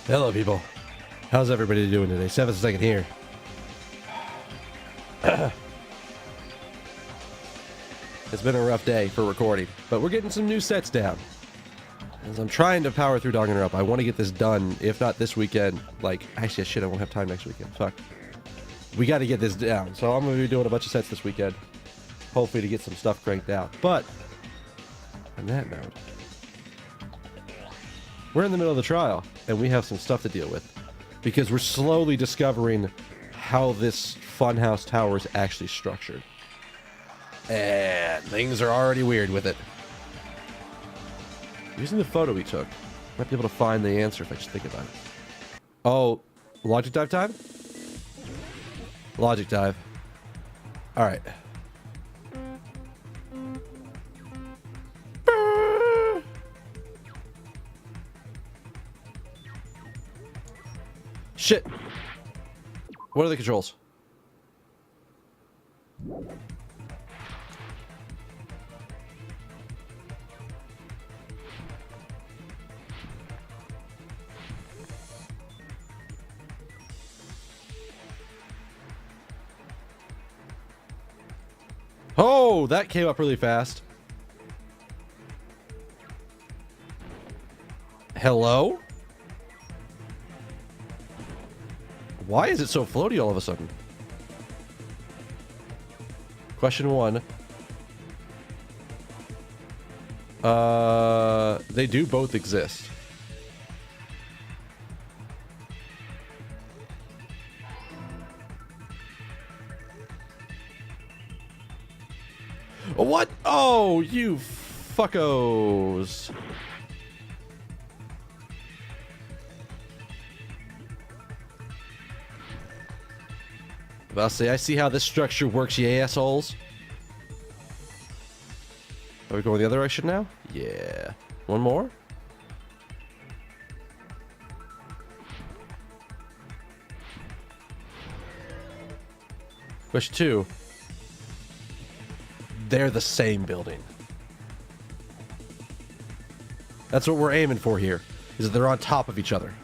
Hello, people. How's everybody doing today? 7th Second here. It's been a rough day for recording, but we're getting some new sets down. As I'm trying to power through Danganronpa, I want to get this done, if not this weekend. Like, actually, shit, I won't have time next weekend. Fuck. We got to get this down, so I'm going to be doing a bunch of sets this weekend. Hopefully to get some stuff cranked out. But, on that note, we're in the middle of the trial, and we have some stuff to deal with. Because we're slowly discovering how this funhouse tower is actually structured. And things are already weird with it. Using the photo we took, might be able to find the answer if I just think about it. Oh, logic dive time? Logic dive. Alright. Shit. What are the controls? Oh, that came up really fast. Hello? Why is it so floaty all of a sudden? Question 1. They do both exist. What? Oh, you fuckos. I'll say, I see how this structure works, you assholes. Are we going the other direction now? Yeah. One more? Question 2. They're the same building. That's what we're aiming for here, is that they're on top of each other.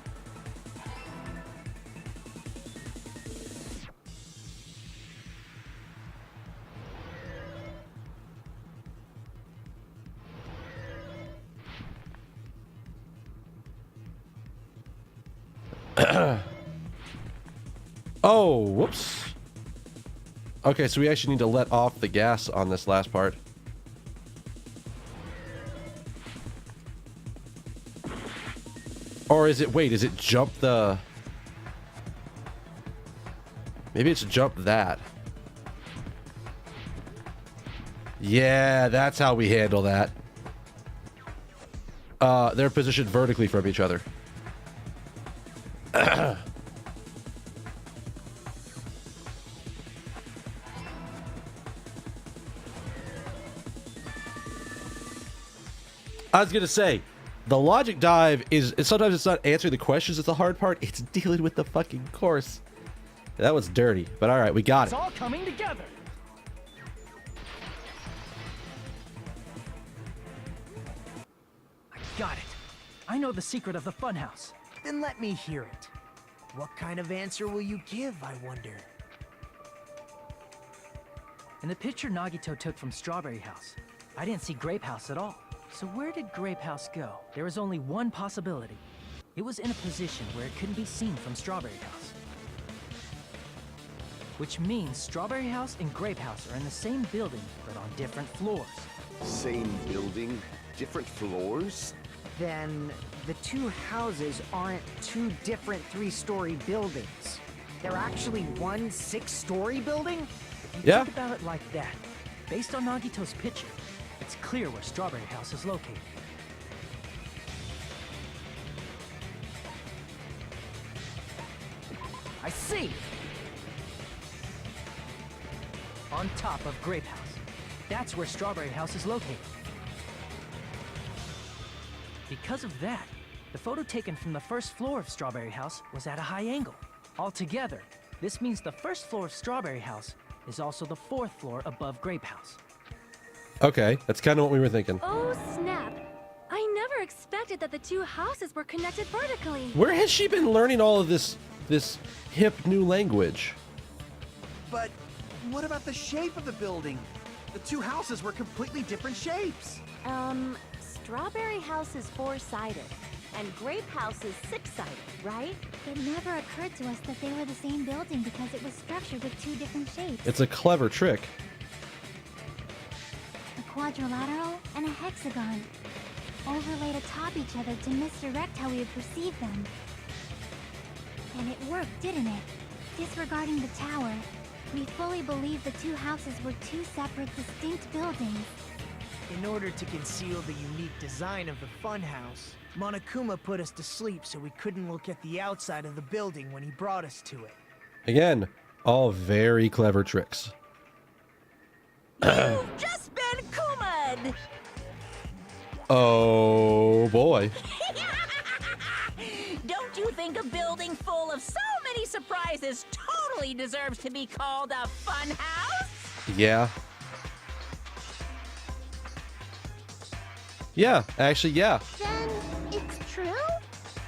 Oh, whoops. Okay, so we actually need to let off the gas on this last part. Or is it, wait, is it jump the... Maybe it's jump that. Yeah, that's how we handle that. They're positioned vertically from each other. I was gonna say, the logic dive is sometimes it's not answering the questions, it's the hard part, it's dealing with the fucking course. That was dirty, but alright, we got it. It's all coming together. I got it. I know the secret of the funhouse. Then let me hear it. What kind of answer will you give, I wonder? In the picture Nagito took from Strawberry House, I didn't see Grape House at all. So where did Grape House go? There was only one possibility. It was in a position where it couldn't be seen from Strawberry House. Which means Strawberry House and Grape House are in the same building, but on different floors. Same building, different floors? Then the two houses aren't two different 3-story buildings. They're actually one 6-story building? If you think about it like that, based on Nagito's picture, it's clear where Strawberry House is located. I see! On top of Grape House. That's where Strawberry House is located. Because of that, the photo taken from the first floor of Strawberry House was at a high angle. Altogether, this means the first floor of Strawberry House is also the 4th floor above Grape House. Okay, that's kind of what we were thinking. Oh, snap. I never expected that the two houses were connected vertically. Where has she been learning all of this hip new language? But what about the shape of the building? The two houses were completely different shapes. Strawberry House is 4-sided, and Grape House is 6-sided, right? It never occurred to us that they were the same building because it was structured with two different shapes. It's a clever trick. A quadrilateral and a hexagon, overlaid atop each other to misdirect how we would perceive them. And it worked, didn't it? Disregarding the tower, we fully believed the two houses were two separate, distinct buildings. In order to conceal the unique design of the funhouse, Monokuma put us to sleep so we couldn't look at the outside of the building when he brought us to it. Again, all very clever tricks. You've just been Kuma'd! Oh boy. Don't you think a building full of so many surprises totally deserves to be called a funhouse? Yeah. Yeah, actually, yeah. Then it's true?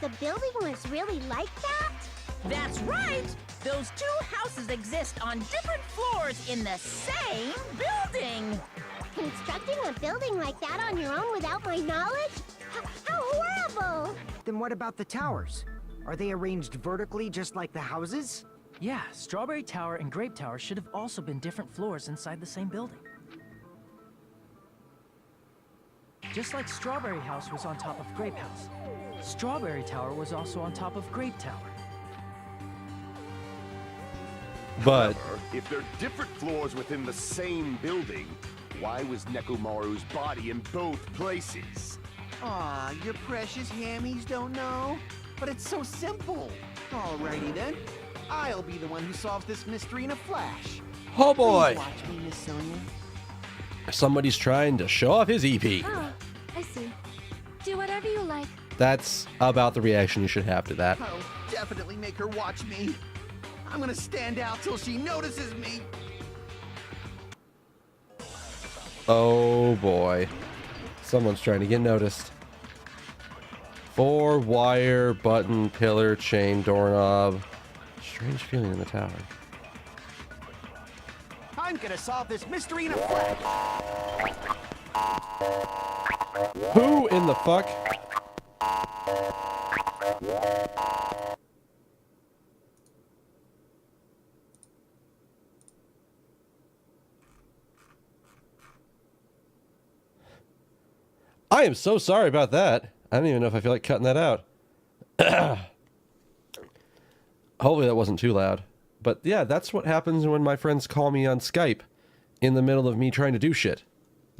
The building was really like that? That's right! Those two houses exist on different floors in the same building! Constructing a building like that on your own without my knowledge? How horrible! Then what about the towers? Are they arranged vertically just like the houses? Yeah, Strawberry Tower and Grape Tower should have also been different floors inside the same building. Just like Strawberry House was on top of Grape House, Strawberry Tower was also on top of Grape Tower. But However, if they're different floors within the same building, why was Nekomaru's body in both places? Aw, your precious hammies don't know? But it's so simple. Alrighty then. I'll be the one who solves this mystery in a flash. oh boy, Please watch me, Miss Sonia. somebody's trying to show off his EP. Oh, I see. Do whatever you like. That's about the reaction you should have to that. I'll definitely make her watch me. I'm gonna stand out till she notices me. Oh boy. Someone's trying to get noticed. 4-wire button pillar chain doorknob. Strange feeling in the tower. I'm gonna solve this mystery in a flash. Who in the fuck? I am so sorry about that. I don't even know if I feel like cutting that out. Hopefully that wasn't too loud. But yeah, that's what happens when my friends call me on Skype in the middle of me trying to do shit.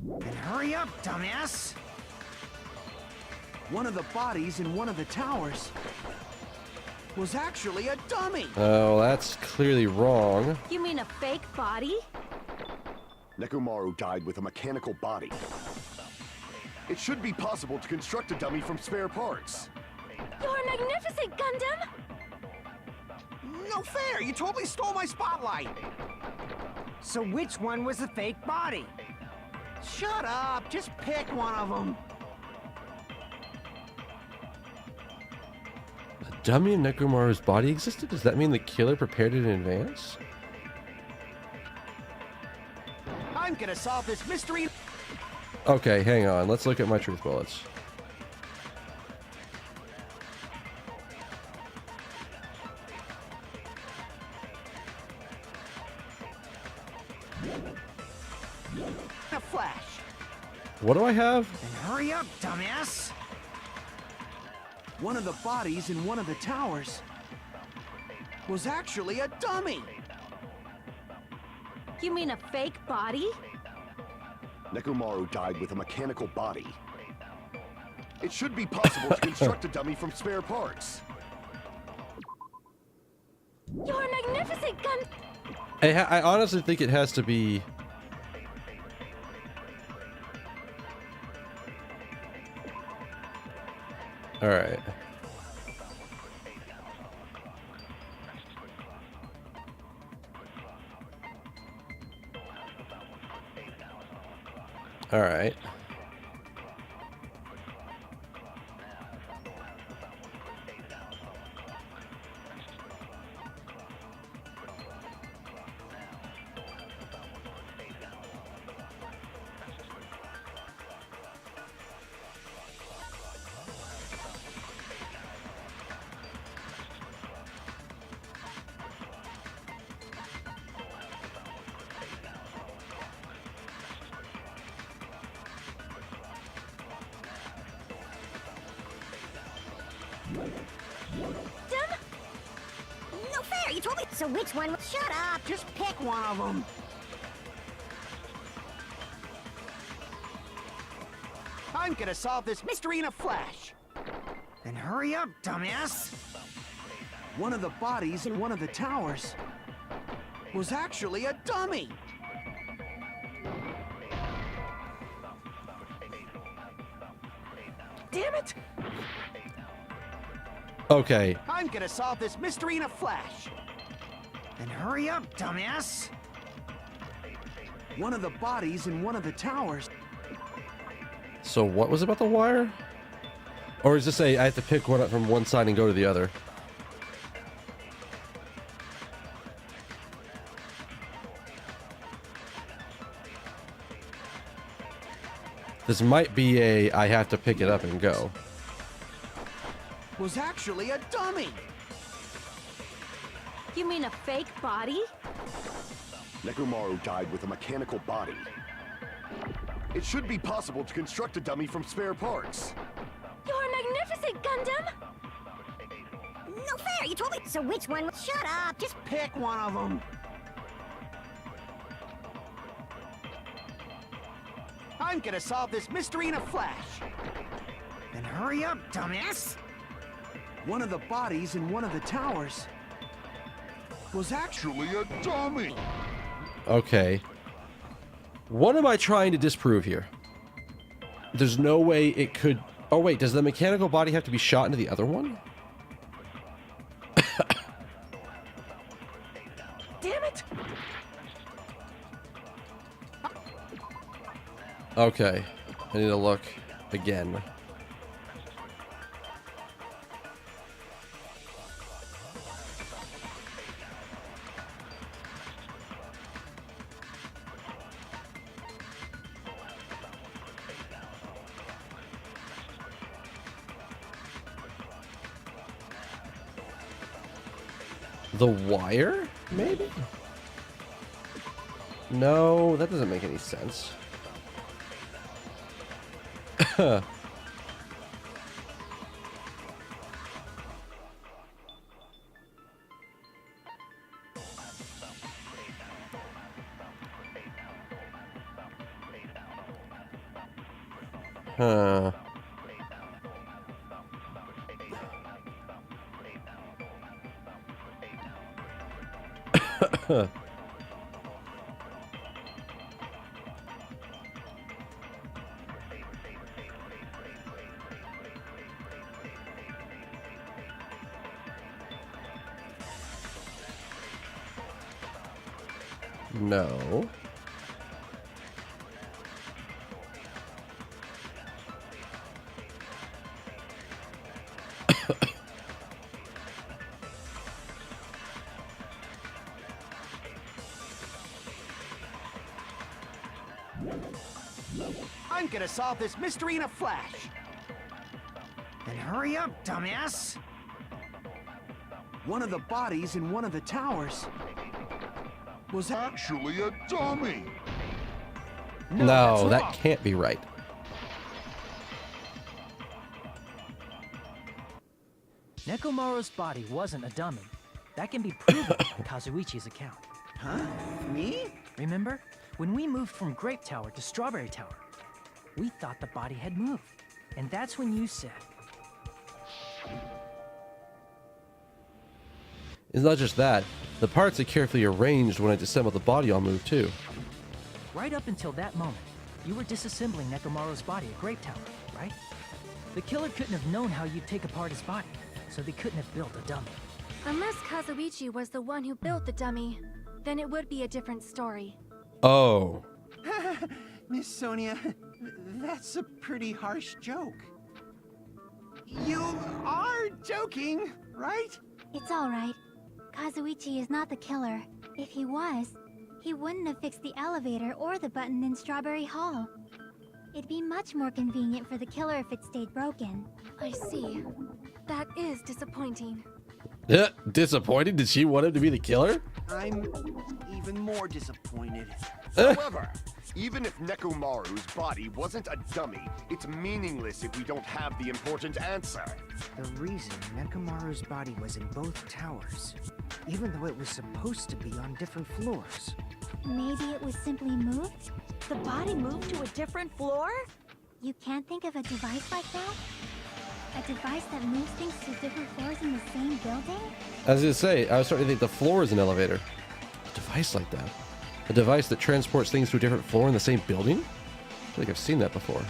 Then hurry up, dumbass! One of the bodies in one of the towers was actually a dummy. Oh, that's clearly wrong. You mean a fake body? Nekomaru died with a mechanical body. It should be possible to construct a dummy from spare parts. You're magnificent, Gundam! No fair! You totally stole my spotlight! So which one was the fake body? Shut up! Just pick one of them. A dummy in Nekomaru's body existed? Does that mean the killer prepared it in advance? I'm gonna solve this mystery. Okay, hang on. Let's look at my truth bullets. A flash. What do I have? Then hurry up, dumbass! One of the bodies in one of the towers was actually a dummy. You mean a fake body? Nekomaru died with a mechanical body. It should be possible to construct a dummy from spare parts. You're magnificent, Gun. I honestly think it has to be... Alright. Alright. Them? No fair, you told me. So which one? Shut up. Just pick one of them. I'm gonna solve this mystery in a flash. Then hurry up, dumbass. One of the bodies in one of the towers was actually a dummy. Damn it! Okay. I'm gonna solve this mystery in a flash. Then hurry up, dumbass. One of the bodies in one of the towers. So what was about the wire? Or is this I have to pick one up from one side and go to the other? This might be I have to pick it up and go. Was actually a dummy. You mean a fake body? Nekomaru died with a mechanical body. It should be possible to construct a dummy from spare parts. You're magnificent, Gundam! No fair, you told me. So which one? Shut up. Just Pick one of them. I'm gonna solve this mystery in a flash. Then hurry up, dumbass. One of the bodies in one of the towers was actually a dummy. Okay. What am I trying to disprove here? There's no way it could... Oh wait, does the mechanical body have to be shot into the other one? Damn it! Okay. I need to look again. The wire? Maybe? No, that doesn't make any sense. Huh. No. I'm gonna solve this mystery in a flash. Then hurry up, dumbass. One of the bodies in one of the towers was actually a dummy. No, that can't be right. Nekomaru's body wasn't a dummy. That can be proven on Kazuichi's account. Huh? Me? Remember? When we moved from Grape Tower to Strawberry Tower, we thought the body had moved. And that's when you said... It's not just that. The parts I carefully arranged when I disassembled the body all moved too. Right up until that moment, you were disassembling Nekomaru's body at Grape Tower, right? The killer couldn't have known how you'd take apart his body, so they couldn't have built a dummy. Unless Kazuichi was the one who built the dummy, then it would be a different story. Oh. Miss Sonia, that's a pretty harsh joke. You are joking, right? It's all right. Kazuichi is not the killer. If he was, he wouldn't have fixed the elevator or the button in Strawberry Hall. It'd be much more convenient for the killer if it stayed broken. I see. That is disappointing. Disappointed? Did she want him to be the killer? I'm even more disappointed. However, Even if Nekomaru's body wasn't a dummy, it's meaningless if we don't have the important answer. The reason Nekomaru's body was in both towers, even though it was supposed to be on different floors. Maybe it was simply moved? The body moved to a different floor? You can't think of a device like that? A device that moves things to different floors in the same building? I was gonna say, I was starting to think the floor is an elevator. A device like that. A device that transports things to a different floor in the same building? I feel like I've seen that before.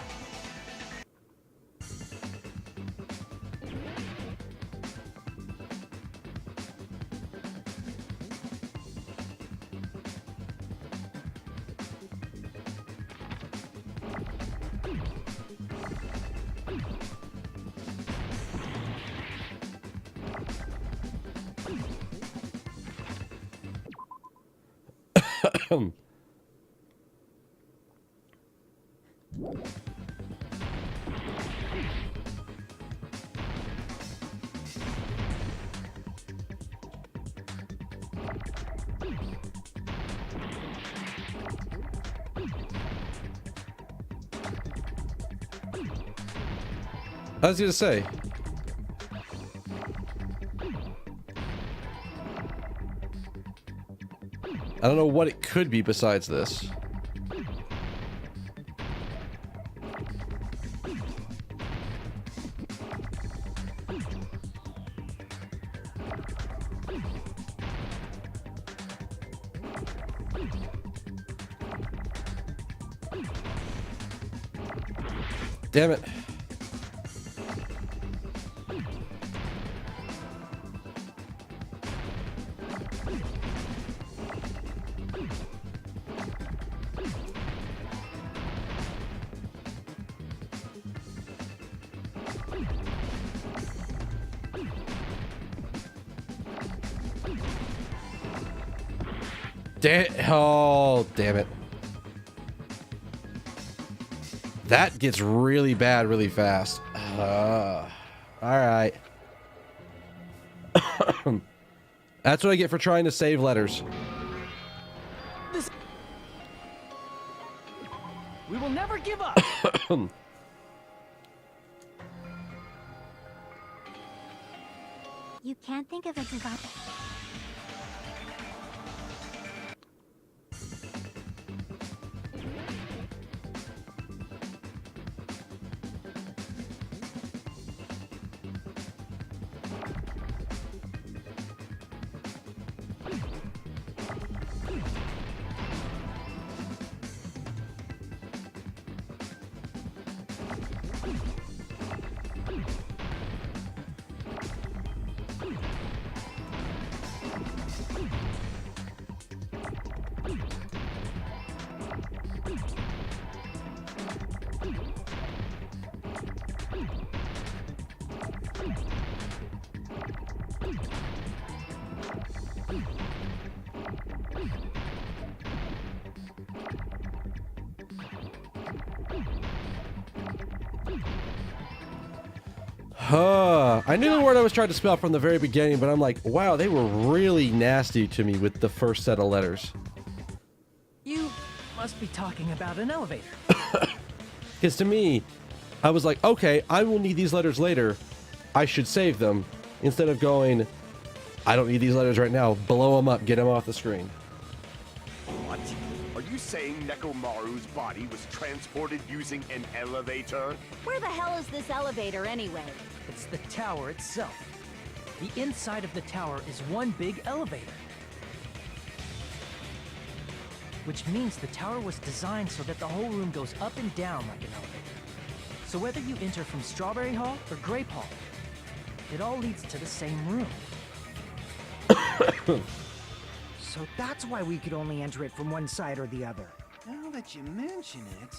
I was gonna say. I don't know what it could be besides this. Damn it. Oh, damn it. That gets really bad really fast. Alright. That's what I get for trying to save letters. We will never give up. You can't think of a device. I knew the word I was trying to spell from the very beginning, but I'm like, wow, they were really nasty to me with the first set of letters. You must be talking about an elevator. Because to me, I was like, okay, I will need these letters later. I should save them. Instead of going, I don't need these letters right now. Blow them up. Get them off the screen. What? Are you saying Nekomaru's body was transported using an elevator? Where the hell is this elevator anyway? It's the tower itself. The inside of the tower is one big elevator. Which means the tower was designed so that the whole room goes up and down like an elevator. So whether you enter from Strawberry Hall or Grape Hall, it all leads to the same room. So that's why we could only enter it from one side or the other. Now that you mention it,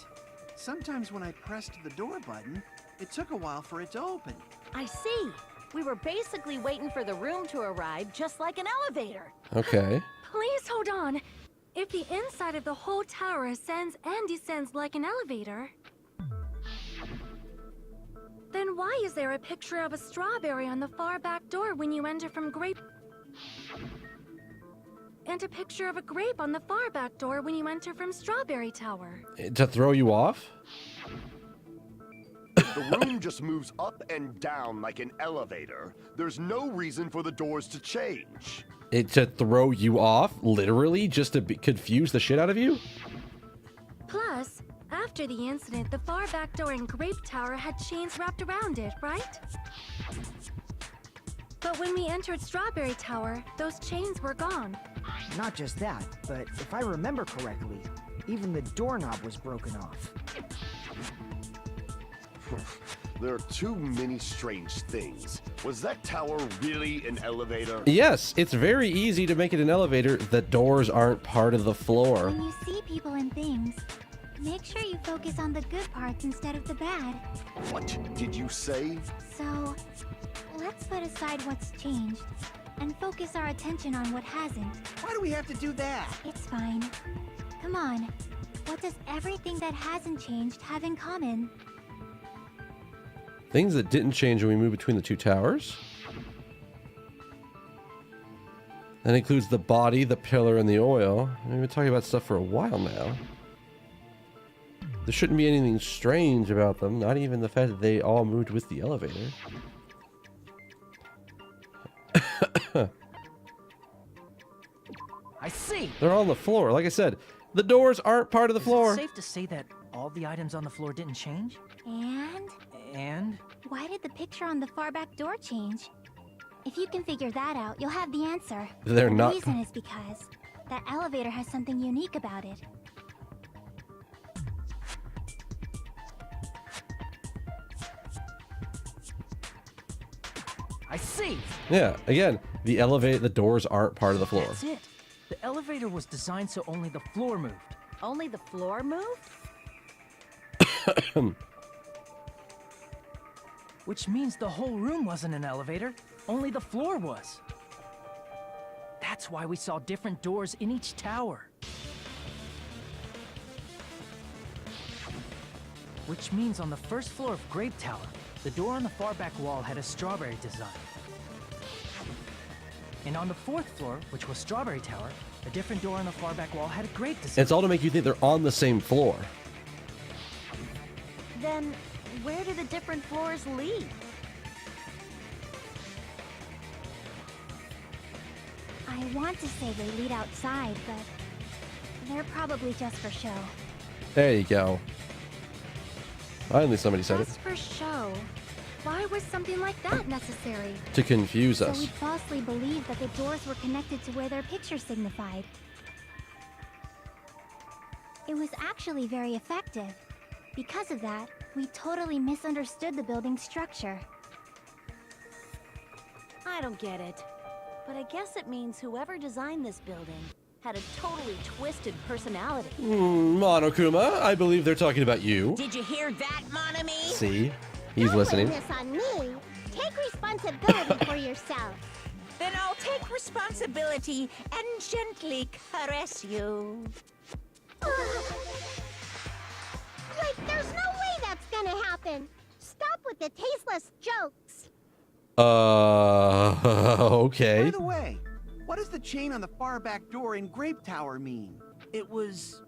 sometimes when I pressed the door button, it took a while for it to open. I see. We were basically waiting for the room to arrive, just like an elevator. Okay. Please hold on. If the inside of the whole tower ascends and descends like an elevator, then why is there a picture of a strawberry on the far back door when you enter from Grape? and a picture of a grape on the far back door when you enter from Strawberry Tower. To throw you off? The room just moves up and down like an elevator. There's no reason for the doors to change. To throw you off? Literally? Just to confuse the shit out of you? Plus, after the incident, the far back door in Grape Tower had chains wrapped around it, right? But when we entered Strawberry Tower, those chains were gone. Not just that, but if I remember correctly, even the doorknob was broken off. There are too many strange things. Was that tower really an elevator? Yes, it's very easy to make it an elevator. The doors aren't part of the floor. When you see people and things, make sure you focus on the good parts instead of the bad. What did you say? So, let's put aside what's changed and focus our attention on what hasn't. Why do we have to do that? It's fine. Come on. What does everything that hasn't changed have in common? Things that didn't change when we moved between the two towers. That includes the body, the pillar, and the oil. We've been talking about stuff for a while now. There shouldn't be anything strange about them, not even the fact that they all moved with the elevator. I see. They're on the floor. Like I said, the doors aren't part of the floor. Is it safe to say that all the items on the floor didn't change? And? And? Why did the picture on the far back door change? If you can figure that out, you'll have the answer. They're not. The reason is because that elevator has something unique about it. I see. Yeah, again, the doors aren't part of the floor. That's it. The elevator was designed so only the floor moved. Only the floor moved? Which means the whole room wasn't an elevator, only the floor was. That's why we saw different doors in each tower. Which means on the first floor of Grape Tower, the door on the far back wall had a strawberry design. And on the fourth floor, which was Strawberry Tower, a different door on the far back wall had a grape design. It's all to make you think they're on the same floor. Then, where do the different floors lead? I want to say they lead outside, but they're probably just for show. There you go. Finally somebody said it. Just for show. Why was something like that necessary? To confuse So us. we'd falsely believe that the doors were connected to where their picture signified. It was actually very effective. Because of that, we totally misunderstood the building's structure. I don't get it. But I guess it means whoever designed this building had a totally twisted personality. Monokuma, I believe they're talking about you. Did you hear that, Monami? See? He's Don't listening. blame this on me. Take responsibility for yourself. Then I'll take responsibility and gently caress you. Like, there's no way that's gonna happen. Stop with the tasteless jokes. Okay. By the way, what does the chain on the far back door in Grape Tower mean? It was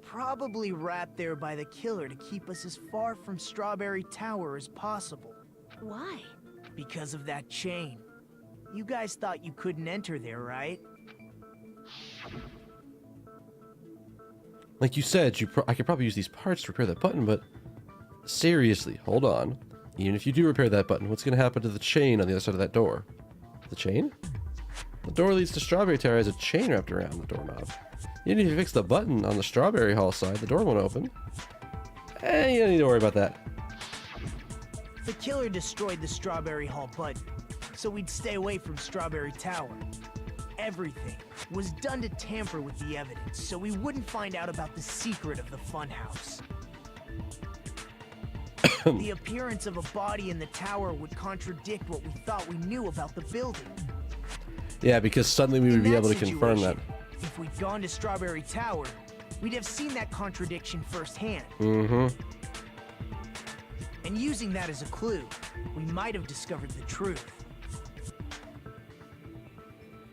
probably wrapped there by the killer to keep us as far from Strawberry Tower as possible. Why? Because of that chain. You guys thought you couldn't enter there, right? Like you said, I could probably use these parts to repair that button, but seriously, hold on. Even if you do repair that button, what's going to happen to the chain on the other side of that door? The chain? The door leads to Strawberry Tower has a chain wrapped around the doorknob. Even if you fix the button on the Strawberry Hall side, the door won't open. You don't need to worry about that. The killer destroyed the Strawberry Hall button, so we'd stay away from Strawberry Tower. Everything was done to tamper with the evidence, so we wouldn't find out about the secret of the funhouse. The appearance of a body in the tower would contradict what we thought we knew about the building. Yeah, because suddenly we would In be that able to confirm that. situation, if we'd gone to Strawberry Tower, we'd have seen that contradiction firsthand. Mm-hmm. And using that as a clue, we might have discovered the truth.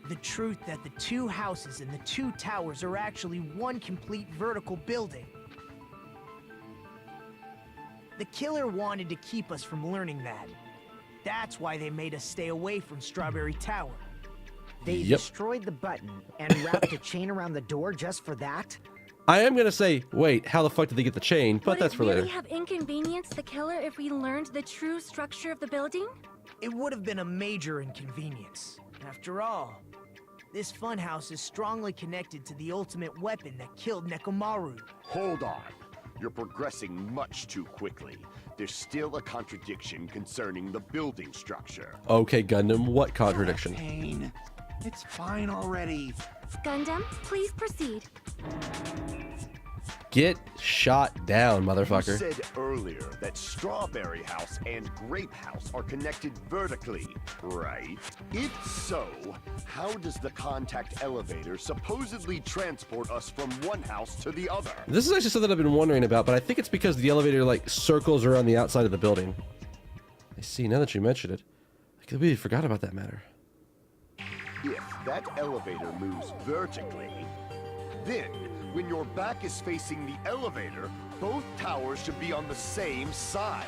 The truth that the two houses and the two towers are actually one complete vertical building. The killer wanted to keep us from learning that. That's why they made us stay away from Strawberry Tower. They destroyed the button and wrapped a chain around the door just for that? I am gonna say, wait, how the fuck did they get the chain? But that's for Would it later. really have inconvenienced the killer if we learned the true structure of the building? It would have been a major inconvenience. After all, this funhouse is strongly connected to the ultimate weapon that killed Nekomaru. Hold on. You're progressing much too quickly. There's still a contradiction concerning the building structure. Okay, Gundam, what contradiction? Pain. It's fine already. Gundam, please proceed. Get shot down, motherfucker. You said earlier that Strawberry House and Grape House are connected vertically, right? If so, how does the contact elevator supposedly transport us from one house to the other? This is actually something I've been wondering about, but I think it's because the elevator, like, circles around the outside of the building. I see, now that you mention it. I completely forgot about that matter. If that elevator moves vertically, then when your back is facing the elevator, both towers should be on the same side.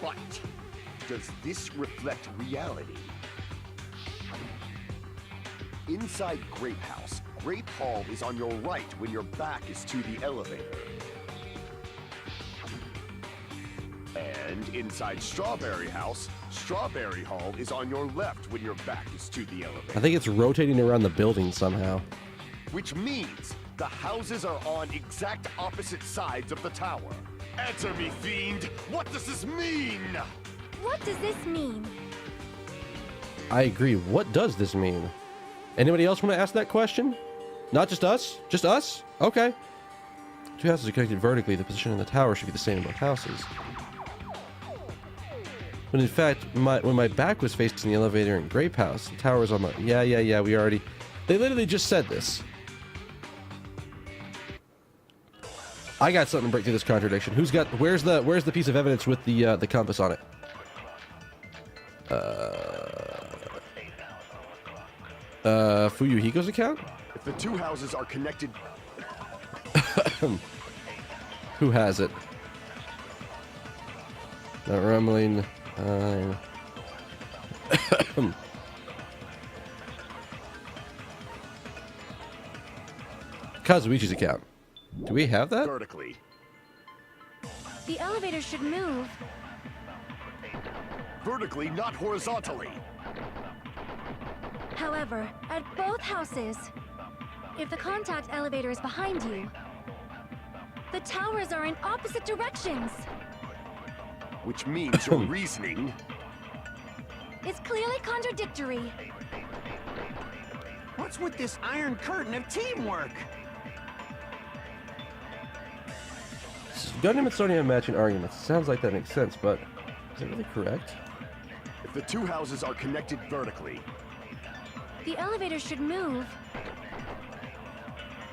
But does this reflect reality? Inside Grape House, Grape Hall is on your right when your back is to the elevator. And inside Strawberry House, Strawberry Hall is on your left when your back is to the elevator. I think it's rotating around the building somehow. Which means the houses are on exact opposite sides of the tower. Answer me, fiend! What does this mean? What does this mean? I agree. What does this mean? Anybody else want to ask that question? Not just us? Just us? Okay. Two houses are connected vertically. The position of the tower should be the same in both houses. But in fact, when my back was facing the elevator in Grape House, the tower was on my... Yeah, we already... They literally just said this. I got something to break through this contradiction. Who's got... Where's the piece of evidence with the compass on it? Fuyuhiko's account? If the two houses are connected... Who has it? Not rumbling. Kazuichi's account. Do we have that? Vertically. The elevator should move. Vertically, not horizontally. However, at both houses, if the contact elevator is behind you, the towers are in opposite directions. Which means your reasoning... It's clearly contradictory. What's with this iron curtain of teamwork? Gundam and Sony have matching arguments. Sounds like that makes sense, but is it really correct? If the two houses are connected vertically... The elevator should move.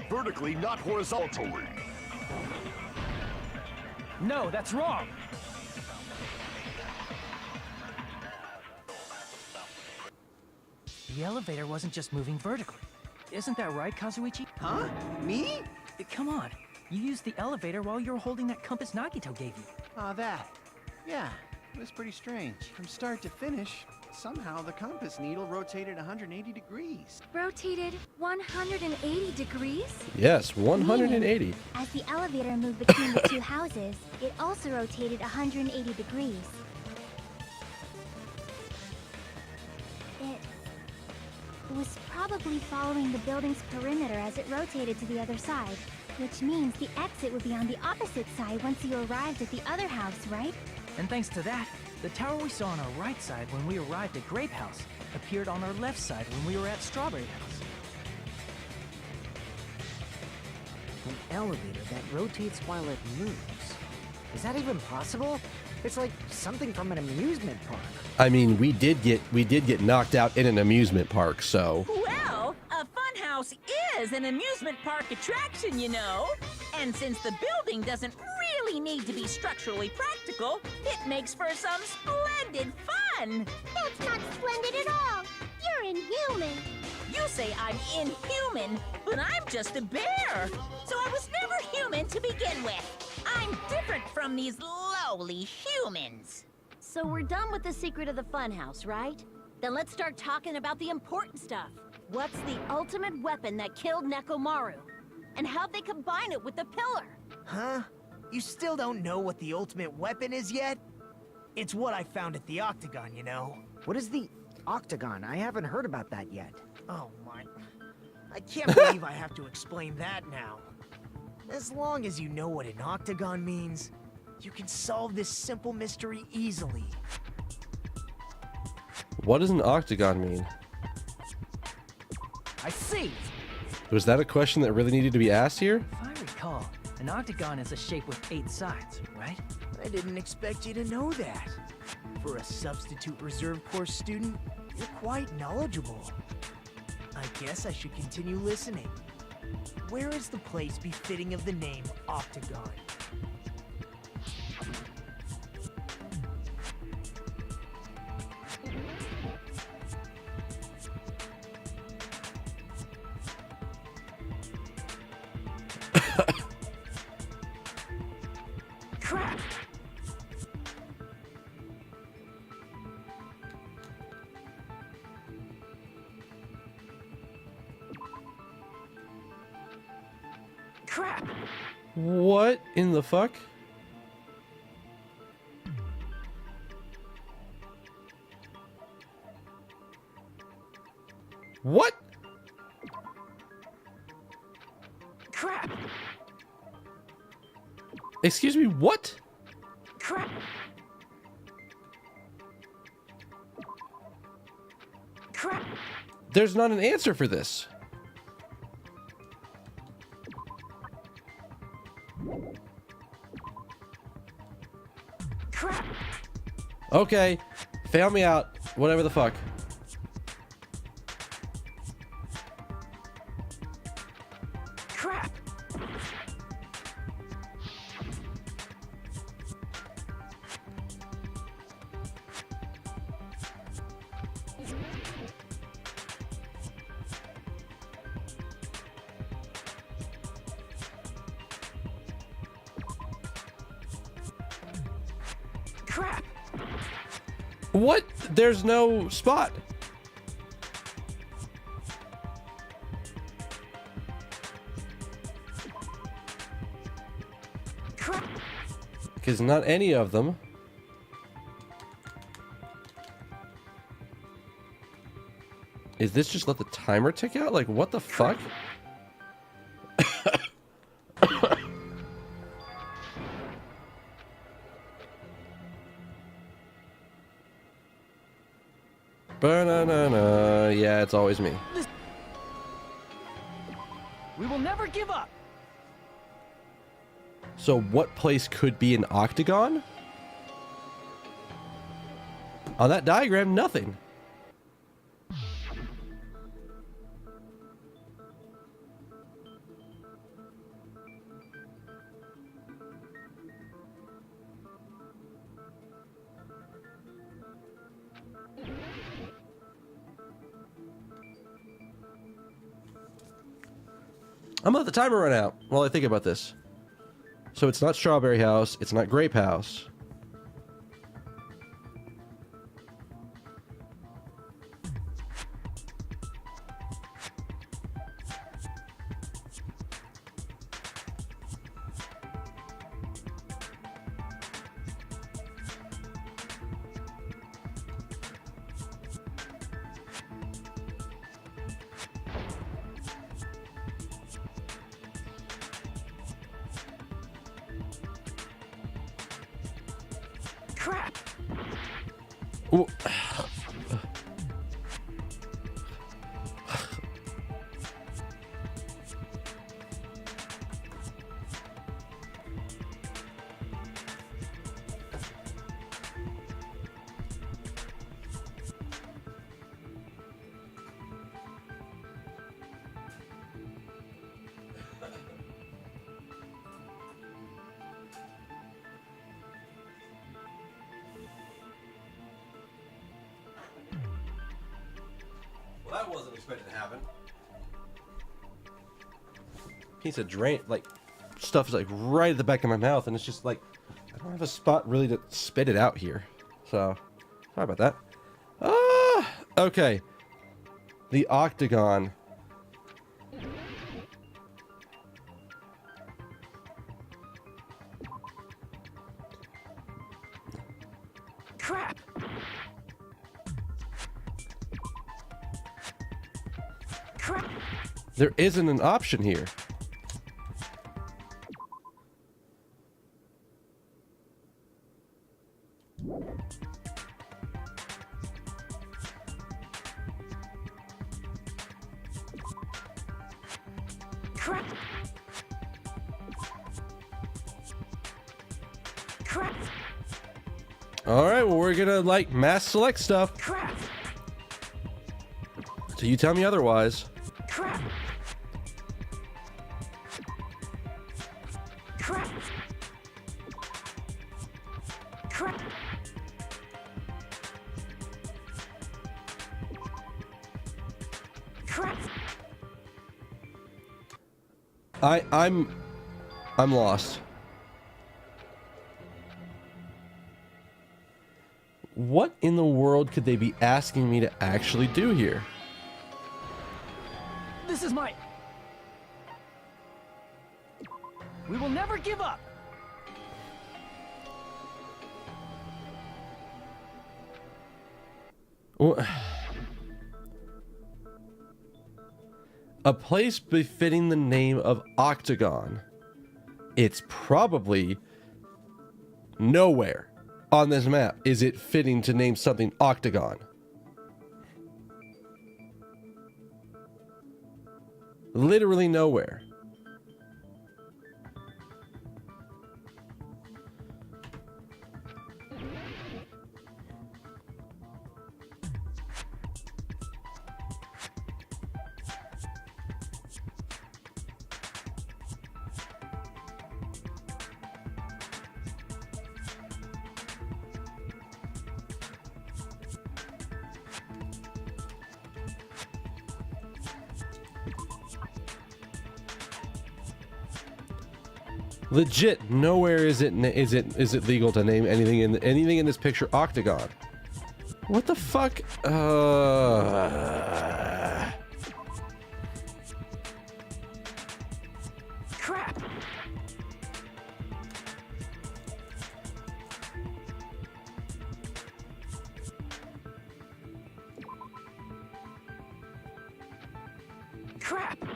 Vertically, not horizontally. No, that's wrong. The elevator wasn't just moving vertically. Isn't that right, Kazuichi? Huh? Me? Come on. You used the elevator while you were holding that compass Nagito gave you. Oh, that. Yeah, it was pretty strange. From start to finish, somehow the compass needle rotated 180 degrees. Rotated 180 degrees? Yes, 180. Meaning, as the elevator moved between the two houses, it also rotated 180 degrees. It was probably following the building's perimeter as it rotated to the other side, which means the exit would be on the opposite side once you arrived at the other house, right? And thanks to that, the tower we saw on our right side when we arrived at Grape House appeared on our left side when we were at Strawberry House. An elevator that rotates while it moves. Is that even possible? It's like something from an amusement park. I mean, we did get knocked out in an amusement park, so... Well, a funhouse is an amusement park attraction, you know. And since the building doesn't really need to be structurally practical, it makes for some splendid fun. That's not splendid at all. You're inhuman. You say I'm inhuman, but I'm just a bear. So I was never human to begin with. I'm different from these lowly humans. So we're done with the secret of the funhouse, right? Then let's start talking about the important stuff. What's the ultimate weapon that killed Nekomaru? And how'd they combine it with the pillar? Huh? You still don't know what the ultimate weapon is yet? It's what I found at the Octagon, you know? What is the Octagon? I haven't heard about that yet. Oh my... I can't believe I have to explain that now. As long as you know what an Octagon means, you can solve this simple mystery easily. What does an octagon mean? I see! Was that a question that really needed to be asked here? If I recall, an octagon is a shape with 8 sides, right? I didn't expect you to know that. For a substitute reserve course student, you're quite knowledgeable. I guess I should continue listening. Where is the place befitting of the name Octagon? Crap! Crap! What in the fuck? What? Crap! Excuse me, what? Crap! Crap! There's not an answer for this. Crap! Okay, fail me out. Whatever the fuck. Crap! Crap! What? There's no spot. Crap! Because not any of them. Is this just let the timer tick out? Like, what the fuck? Ba-na-na-na. Yeah, it's always me. We will never give up! So what place could be an octagon? On that diagram, nothing. I'm gonna let the timer run out while I think about this. So it's not Strawberry House, it's not Grape House. Crap! Ooh. that wasn't expected to happen. Piece of drain, like, stuff is like right at the back of my mouth, and it's just like, I don't have a spot really to spit it out here. So, sorry about that. Okay. The octagon. Crap! Crap! There isn't an option here. Crap! Crap! All right, well, we're gonna like mass select stuff. Crap! So you tell me otherwise. Crap! Crap! Crap! Crap! I'm lost. What in the world could they be asking me to actually do here? This is my... We will never give up! A place befitting the name of Octagon. It's probably nowhere on this map is it fitting to name something Octagon. Literally nowhere. Legit, nowhere is it legal to name anything in this picture Octagon. What the fuck? Crap!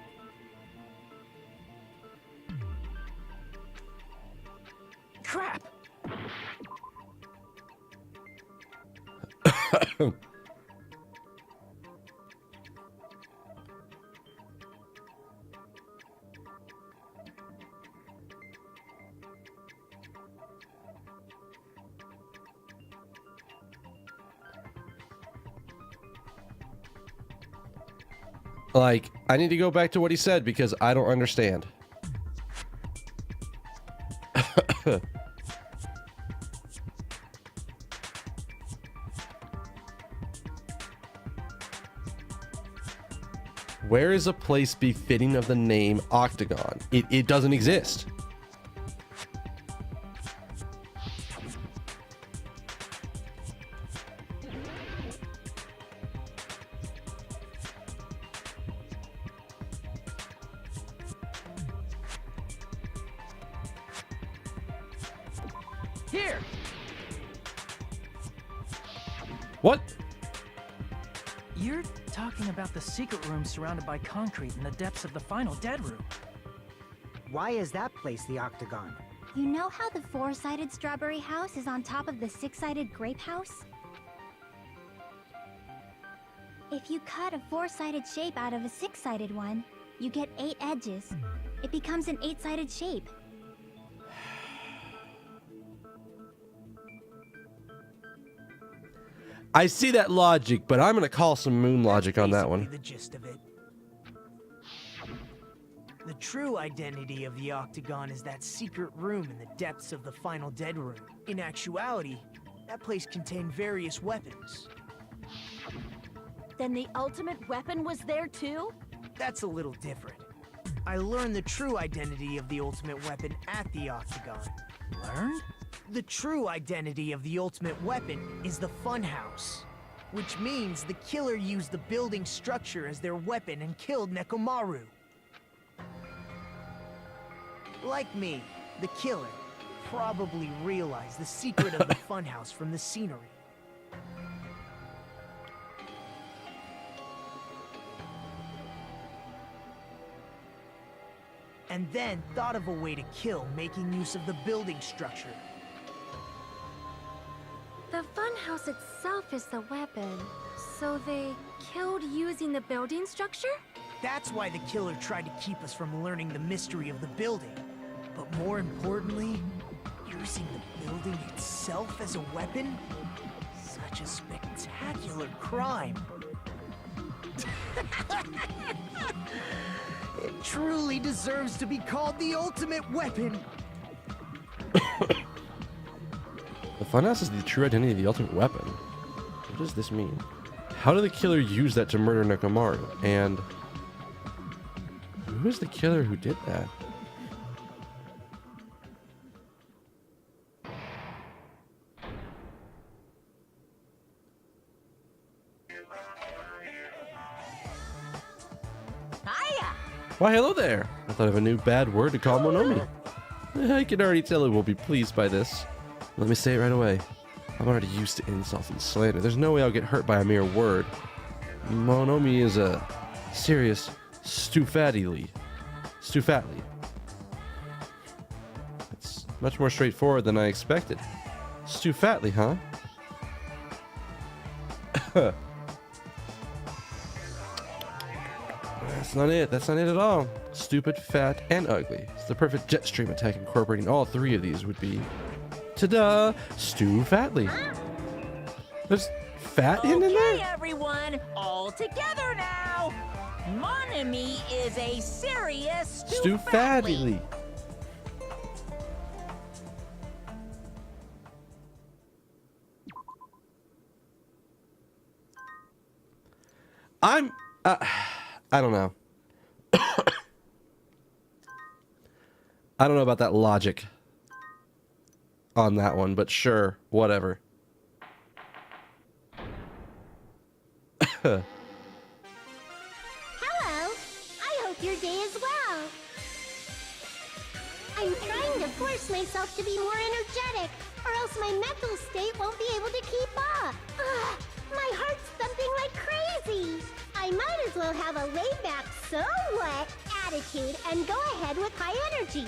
Crap! Crap! Like, I need to go back to what he said because I don't understand. Where is a place befitting of the name Octagon? It doesn't exist. Here! What? You're talking about the secret room surrounded by concrete in the depths of the final dead room. Why is that place the Octagon? You know how the four-sided strawberry house is on top of the six-sided grape house? If you cut a four-sided shape out of a six-sided one, you get 8 edges. It becomes an 8-sided shape. I see that logic, but I'm gonna call some moon logic on that one. The gist of it. The true identity of the Octagon is that secret room in the depths of the final Dead Room. In actuality, that place contained various weapons. Then the ultimate weapon was there too? That's a little different. I learned the true identity of the ultimate weapon at the Octagon. Learned? The true identity of the ultimate weapon is the Funhouse, which means the killer used the building structure as their weapon and killed Nekomaru. Like me, the killer probably realized the secret of the Funhouse from the scenery. And then thought of a way to kill, making use of the building structure. The funhouse itself is the weapon, so they killed using the building structure? That's why the killer tried to keep us from learning the mystery of the building. But more importantly, using the building itself as a weapon? Such a spectacular crime. It truly deserves to be called the ultimate weapon. The funhouse is the true identity of the ultimate weapon. What does this mean? How did the killer use that to murder Nekomaru? And who is the killer who did that? Hiya! Why, hello there. I thought of a new bad word to call Monomi. I can already tell it will be pleased by this. Let me say it right away. I'm already used to insults and slander. There's no way I'll get hurt by a mere word. Monomi is a serious Stufatly. It's much more straightforward than I expected. Stufatly, huh? That's not it. That's not it at all. Stupid, fat, and ugly. It's the perfect jet stream attack incorporating all three of these would be... Ta-da! Stufatly. There's fat in there? Okay, everyone, all together now. Mon ami is a serious Stufatly. I don't know. I don't know about that logic on that one, but sure, whatever. Hello. I hope your day is well. I'm trying to force myself to be more energetic, or else my mental state won't be able to keep up. Ugh, my heart's thumping like crazy. I might as well have a laid-back, so what attitude and go ahead with high energy.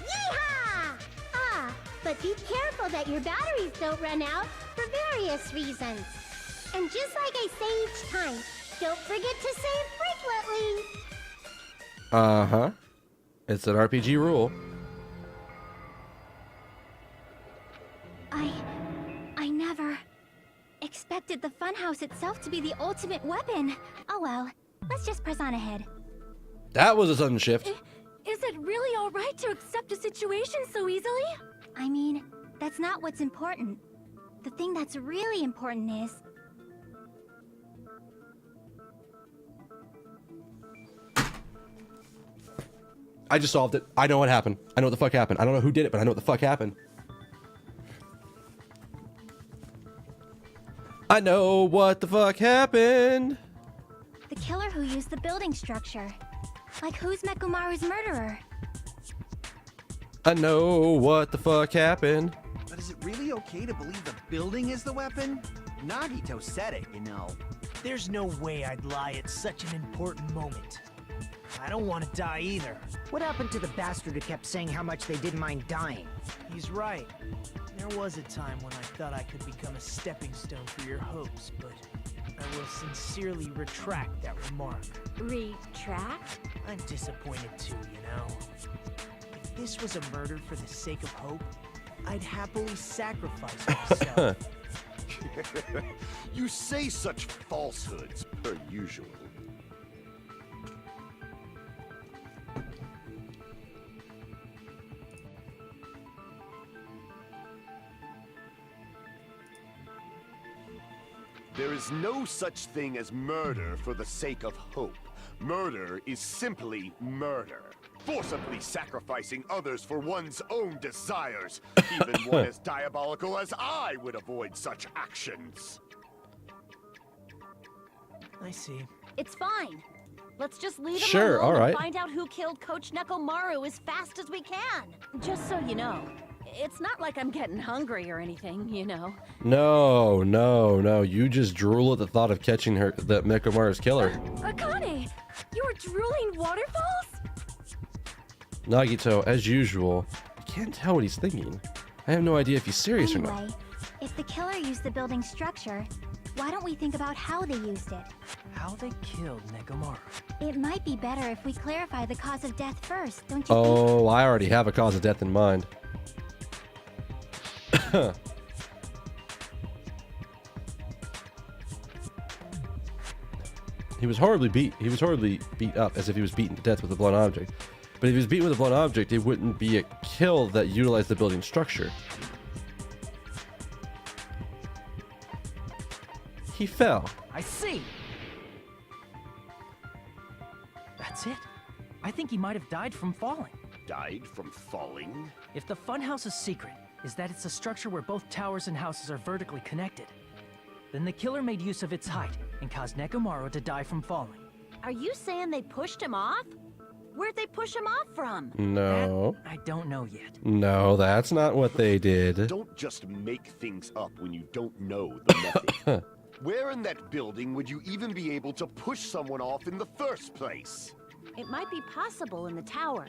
Yeehaw! Ah, but be careful that your batteries don't run out for various reasons. And just like I say each time, don't forget to save frequently. Uh-huh. It's an RPG rule. I never expected the funhouse itself to be the ultimate weapon. Oh well, let's just press on ahead. That was a sudden shift. Is it really all right to accept a situation so easily? I mean, that's not what's important. The thing that's really important is... I just solved it. I know what happened. I know what the fuck happened. I don't know who did it, but I know what the fuck happened. I know what the fuck happened. The killer who used the building structure. Like, who's Nekomaru's murderer? I know what the fuck happened. But is it really okay to believe the building is the weapon? Nagito said it, you know. There's no way I'd lie at such an important moment. I don't want to die either. What happened to the bastard who kept saying how much they didn't mind dying? He's right. There was a time when I thought I could become a stepping stone for your hopes, but I will sincerely retract that remark. Retract? I'm disappointed too, you know. If this was a murder for the sake of hope, I'd happily sacrifice myself. You say such falsehoods, per usual. There is no such thing as murder for the sake of hope. Murder is simply murder. Forcibly sacrificing others for one's own desires. Even one as diabolical as I would avoid such actions. I see. It's fine. Let's just leave him Sure, alone all right. and find out who killed Coach Nekomaru as fast as we can. Just so you know, it's not like I'm getting hungry or anything, you know. No, no, no. You just drool at the thought of catching her, that Nekomaru's killer. Akane, you were drooling waterfalls? Nagito, as usual, I can't tell what he's thinking. I have no idea if he's serious or not. Anyway, if the killer used the building's structure, why don't we think about how they used it? How they killed Nekomaru. It might be better if we clarify the cause of death first, don't you think? Oh, I already have a cause of death in mind. He was horribly beat up, as if he was beaten to death with a blunt object. But if he was beaten with a blunt object, it wouldn't be a kill that utilized the building structure. He fell. I see. That's it. I think he might have died from falling. Died from falling? If the funhouse's secret is that it's a structure where both towers and houses are vertically connected, then the killer made use of its height and caused Nekomaru to die from falling. Are you saying they pushed him off? Where'd they push him off from? No. That I don't know yet. No, that's not what they did. Don't just make things up when you don't know the method. Where in that building would you even be able to push someone off in the first place? It might be possible in the tower.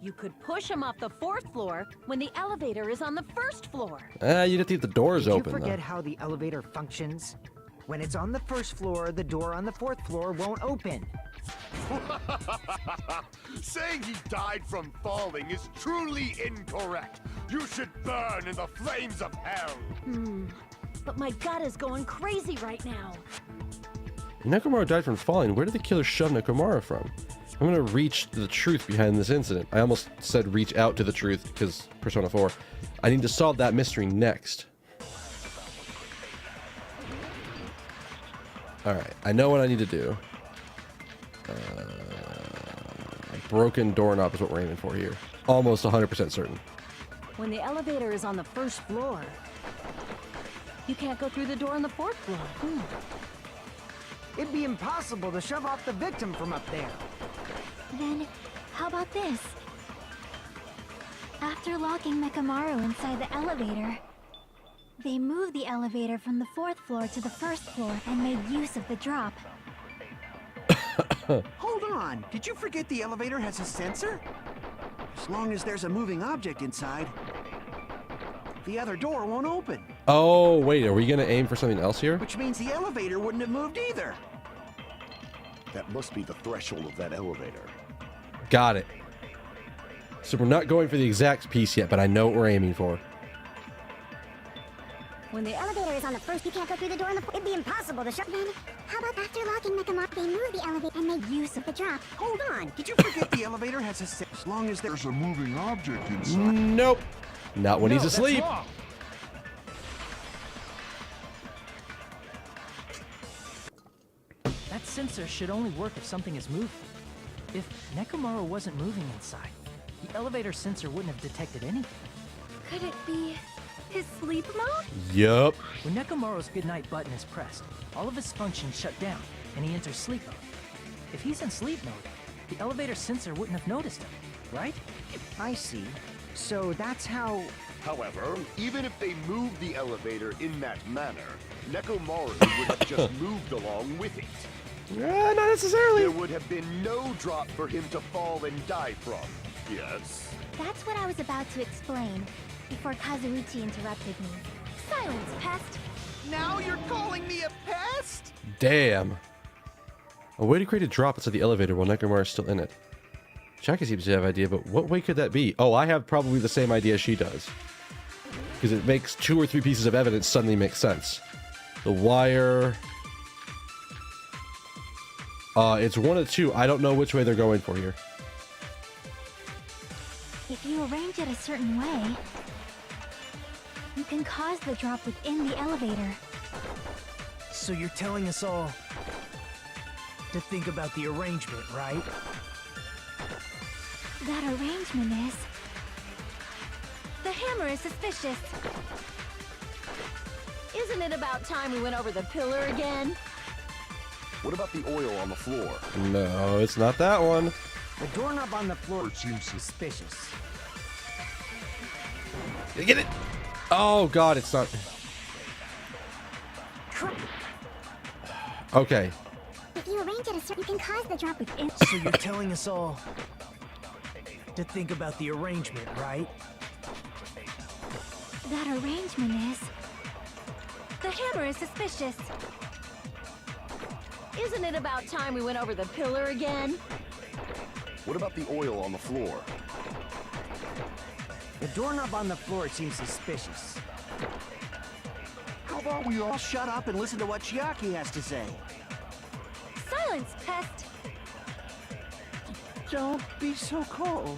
You could push him off the 4th floor when the elevator is on the 1st floor. You'd have to keep the doors Did open, you forget though. how the elevator functions? When it's on the 1st floor, the door on the 4th floor won't open. Saying he died from falling is truly incorrect. You should burn in the flames of hell. But my gut is going crazy right now. Nekomaru died from falling. Where did the killer shove Nekomaru from? I'm gonna reach the truth behind this incident. I almost said reach out to the truth because Persona 4. I need to solve that mystery next. Alright, I know what I need to do. Broken doorknob is what we're aiming for here. Almost 100% certain. When the elevator is on the 1st floor, you can't go through the door on the 4th floor. It'd be impossible to shove off the victim from up there. Then, how about this? After locking Nekomaru inside the elevator, they moved the elevator from the 4th floor to the 1st floor and made use of the drop. Hold on, did you forget the elevator has a sensor? As long as there's a moving object inside, the other door won't open. Oh, wait, are we gonna aim for something else here? Which means the elevator wouldn't have moved either. That must be the threshold of that elevator. Got it. So we're not going for the exact piece yet, but I know what we're aiming for. When the elevator is on the 1st, you can't go through the door on the 4th. It'd be impossible to shut. Then, how about after locking Nekomaru, they moved the elevator and made use of the drop? Hold on, did you forget the elevator has a sensor? As long as there's a moving object inside. Nope. Not when he's asleep. That's wrong. That sensor should only work if something is moving. If Nekomaru wasn't moving inside, the elevator sensor wouldn't have detected anything. Could it be his sleep mode? Yup. When Nekomaru's goodnight button is pressed, all of his functions shut down, and he enters sleep mode. If he's in sleep mode, the elevator sensor wouldn't have noticed him, right? I see. So that's how... However, even if they moved the elevator in that manner, Nekomaru would have just moved along with it. Not necessarily. There would have been no drop for him to fall and die from. Yes? That's what I was about to explain before Kazuichi interrupted me. Silence, pest! Now you're calling me a pest? Damn. A way to create a drop inside the elevator while Nekomaru is still in it. Chaka seems to have an idea, but what way could that be? Oh, I have probably the same idea she does. Because it makes 2 or 3 pieces of evidence suddenly make sense. The wire... it's one of 2. I don't know which way they're going for here. If you arrange it a certain way, you can cause the drop within the elevator. So you're telling us all to think about the arrangement, right? That arrangement is... The hammer is suspicious. Isn't it about time we went over the pillar again? What about the oil on the floor? No, it's not that one. The doorknob on the floor seems suspicious. Get it? Oh god, it's not. Okay. If you arrange it a certain, you can cause the drop within. So you're telling us all to think about the arrangement, right? That arrangement is... The hammer is suspicious. Isn't it about time we went over the pillar again? What about the oil on the floor? The doorknob on the floor seems suspicious. How about we all shut up and listen to what Chiaki has to say? Silence, pest! Don't be so cold.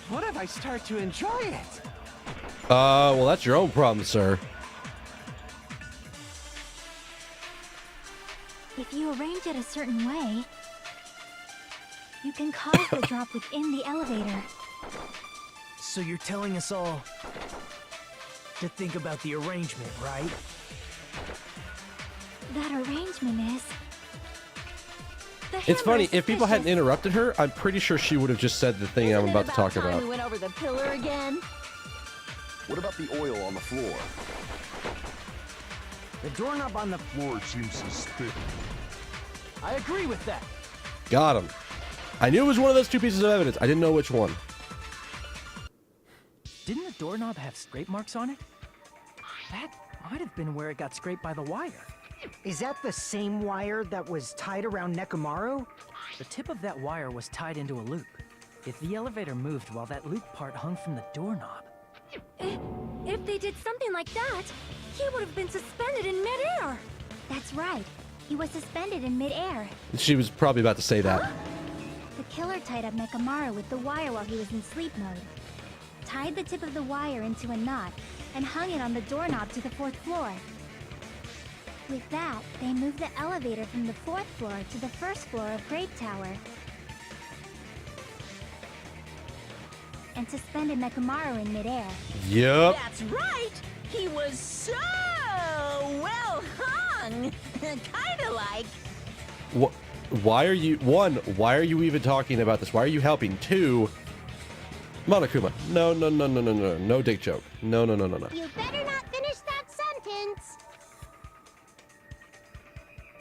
What if I start to enjoy it? Well, that's your own problem, sir. If you arrange it a certain way, you can cause the drop within the elevator. So you're telling us all to think about the arrangement, right? That arrangement is... The It's hammer funny, is if people hadn't suspicious. interrupted her, I'm pretty sure she would have just said the thing I'm Isn't it about to talk time about. we went over the pillar again? What about the oil on the floor? The doorknob on the Floor seems suspicious. I agree with that. Got him. I knew it was one of those two pieces of evidence. I didn't know which one. Didn't the doorknob have scrape marks on it? That might have been where it got scraped by the wire. Is that the same wire that was tied around Nekomaru? The tip of that wire was tied into a loop. If the elevator moved while that loop part hung from the doorknob... If they did something like that, he would have been suspended in midair. That's right. He was suspended in midair. She was probably about to say that. The killer tied up Nekomaru with the wire while he was in sleep mode. Tied the tip of the wire into a knot and hung it on the doorknob to the 4th floor. With that, they moved the elevator from the 4th floor to the 1st floor of Grape Tower. And suspended Nekomaru in midair. Yep. That's right! He was so well hung! Kinda like... Why are you... One, why are you even talking about this? Why are you helping? Two, Monokuma. No. No dick joke. No. You better not finish that sentence.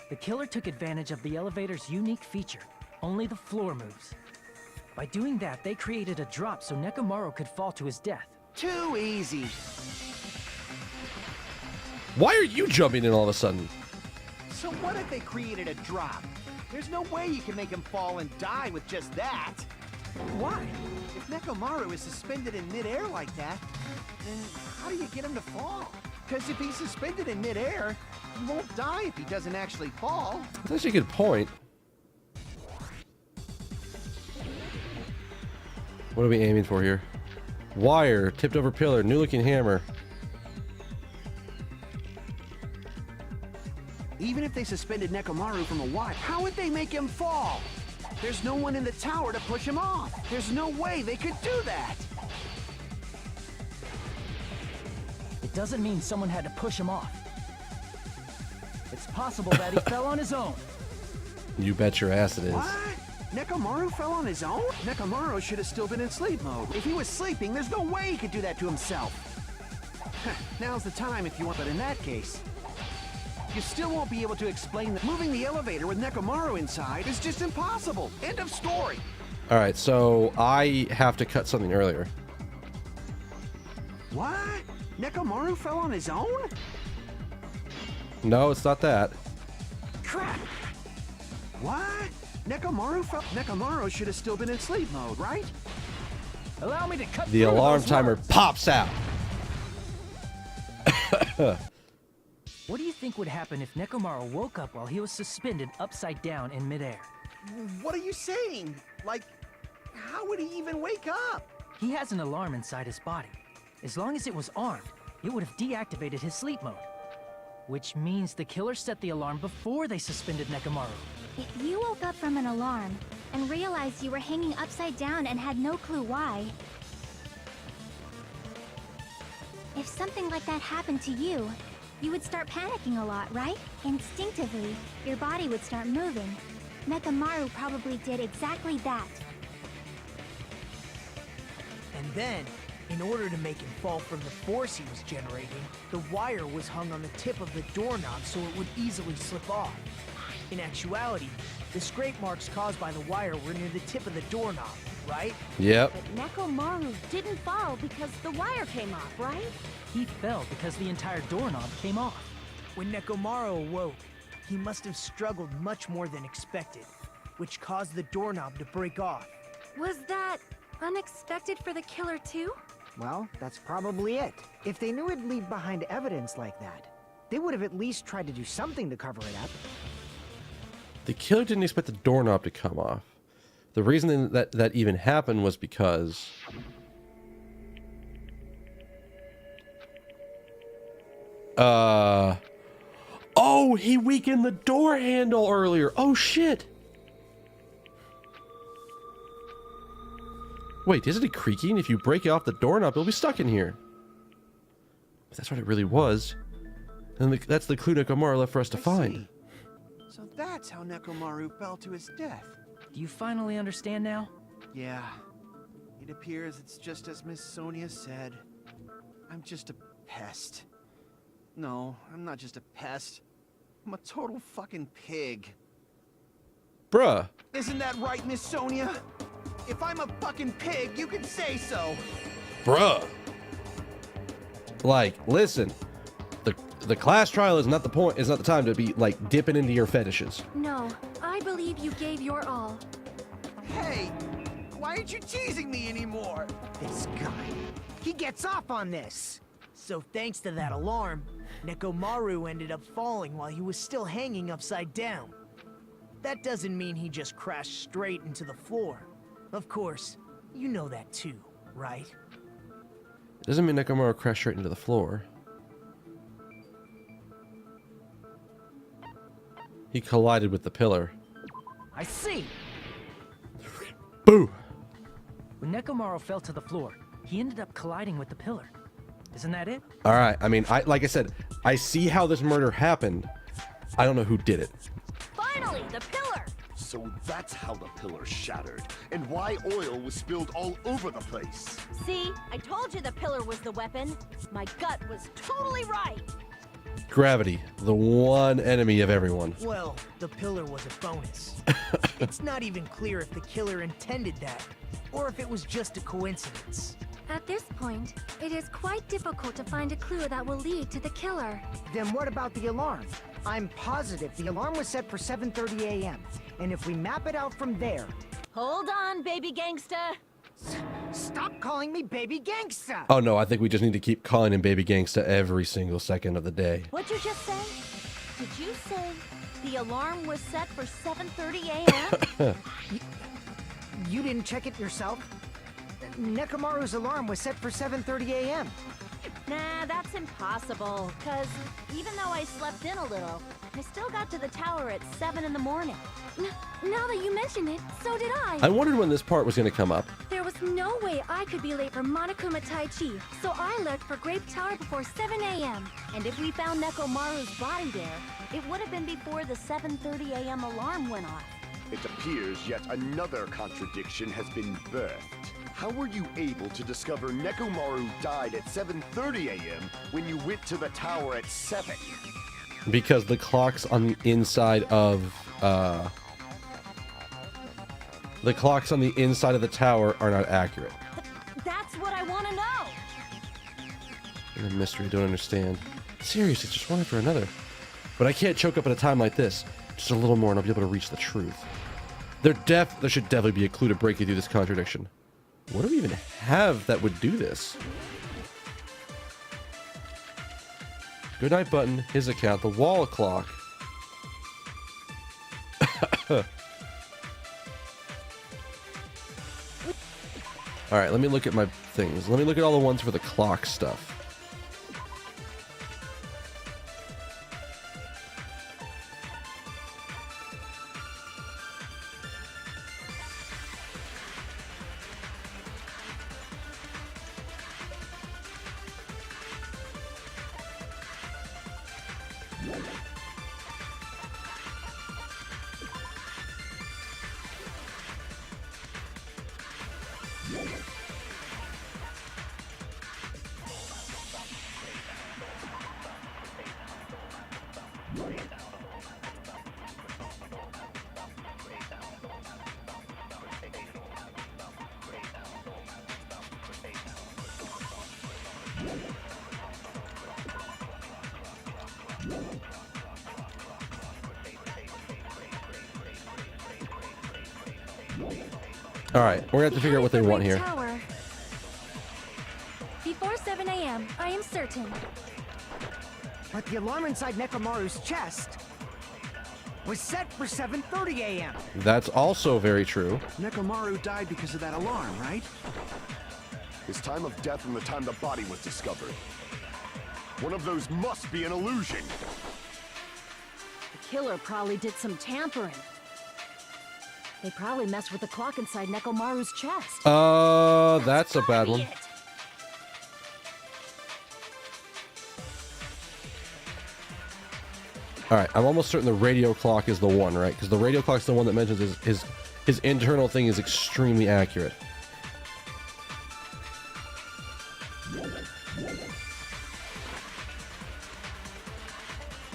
The killer took advantage of the elevator's unique feature. Only the floor moves. By doing that, they created a drop so Nekomaru could fall to his death. Too easy. Why are you jumping in all of a sudden? So what if they created a drop? There's no way you can make him fall and die with just that. Why? If Nekomaru is suspended in midair like that, then how do you get him to fall? Because if he's suspended in midair, he won't die if he doesn't actually fall. That's actually a good point. What are we aiming for here? Wire, tipped over pillar, new looking hammer. Even if they suspended Nekomaru from a wire, how would they make him fall? There's no one in the tower to push him off. There's no way they could do that. It doesn't mean someone had to push him off. It's possible that he fell on his own. You bet your ass it is. What? Nekomaru fell on his own? Nekomaru should have still been in sleep mode. If he was sleeping, there's no way he could do that to himself. Now's the time if you want, but in that case, you still won't be able to explain that moving the elevator with Nekomaru inside is just impossible. End of story. All right, so I have to cut something earlier. What? Nekomaru fell on his own? No, it's not that. Crap. What? Nekomaru should have still been in sleep mode, right? Allow me to cut The through alarm those timer words. pops out. What do you think would happen if Nekomaru woke up while he was suspended upside down in midair? What are you saying? Like, how would he even wake up? He has an alarm inside his body. As long as it was armed, it would have deactivated his sleep mode. Which means the killer set the alarm before they suspended Nekomaru. If you woke up from an alarm and realized you were hanging upside down and had no clue why, if something like that happened to you, you would start panicking a lot, right? Instinctively, your body would start moving. Nekomaru probably did exactly that. And then, in order to make him fall from the force he was generating, the wire was hung on the tip of the doorknob so it would easily slip off. In actuality, the scrape marks caused by the wire were near the tip of the doorknob, right? Yep. But Nekomaru didn't fall because the wire came off, right? He fell because the entire doorknob came off. When Nekomaru awoke, he must have struggled much more than expected, which caused the doorknob to break off. Was that unexpected for the killer too? Well, that's probably it. If they knew it'd leave behind evidence like that, they would have at least tried to do something to cover it up. The killer didn't expect the doorknob to come off. The reason that even happened was because... Oh, he weakened the door handle earlier. Oh, shit. Wait, isn't it creaking? If you break it off the doorknob, it'll be stuck in here. If that's what it really was, then that's the clue Nekomaru left for us to find. See. So that's how Nekomaru fell to his death. Do you finally understand now? Yeah. It appears it's just as Miss Sonia said. I'm just a pest. No, I'm not just a pest. I'm a total fucking pig. Bruh. Isn't that right, Miss Sonia? If I'm a fucking pig, you can say so. Bruh. Like, listen. The class trial is not the point, is not the time to be, like, dipping into your fetishes. No, I believe you gave your all. Hey, why aren't you teasing me anymore? This guy, he gets off on this. So thanks to that alarm, Nekomaru ended up falling while he was still hanging upside down. That doesn't mean he just crashed straight into the floor. Of course, you know that too, right? It doesn't mean Nekomaru crashed straight into the floor. He collided with the pillar. I see! Boo! When Nekomaru fell to the floor, he ended up colliding with the pillar. Isn't that it? All right. I mean, like I said, I see how this murder happened. I don't know who did it. Finally, the pillar! So that's how the pillar shattered, and why oil was spilled all over the place. See, I told you the pillar was the weapon. My gut was totally right. Gravity, the one enemy of everyone. Well, the pillar was a bonus. It's not even clear if the killer intended that, or if it was just a coincidence. At this point, it is quite difficult to find a clue that will lead to the killer. Then what about the alarm? I'm positive the alarm was set for 7:30 a.m. And if we map it out from there... Hold on, baby gangsta. Stop calling me baby gangsta! Oh no, I think we just need to keep calling him Baby Gangsta every single second of the day. What'd you just say? Did you say the alarm was set for 7:30 a.m.? You didn't check it yourself? Nekomaru's alarm was set for 7:30 a.m. Nah, that's impossible. Cause even though I slept in a little, I still got to the tower at 7 in the morning. Now that you mention it, so did I. I wondered when this part was going to come up. There was no way I could be late for Monokuma Tai Chi, so I left for Grape Tower before 7 a.m. And if we found Nekomaru's body there, it would have been before the 7:30 a.m. alarm went off. It appears yet another contradiction has been birthed. How were you able to discover Nekomaru died at 7:30 a.m. when you went to the tower at 7? Because the clocks on the inside of the tower are not accurate. That's what I want to know. The mystery, don't understand. Seriously, just one after another. But I can't choke up at a time like this. Just a little more and I'll be able to reach the truth. There should definitely be a clue to break you through this contradiction. What do we even have that would do this? Goodnight button, his account, the wall clock. Alright, let me look at my things. Let me look at all the ones for the clock stuff. All right, we're gonna have to figure out what they want here. Tower. Before 7 a.m., I am certain. But the alarm inside Nekomaru's chest was set for 7:30 a.m. That's also very true. Nekomaru died because of that alarm, right? His time of death and the time the body was discovered. One of those must be an illusion. The killer probably did some tampering. They probably messed with the clock inside Nekomaru's chest. That's a bad one. All right, I'm almost certain the radio clock is the one, right? Because the radio clock's the one that mentions his internal thing is extremely accurate.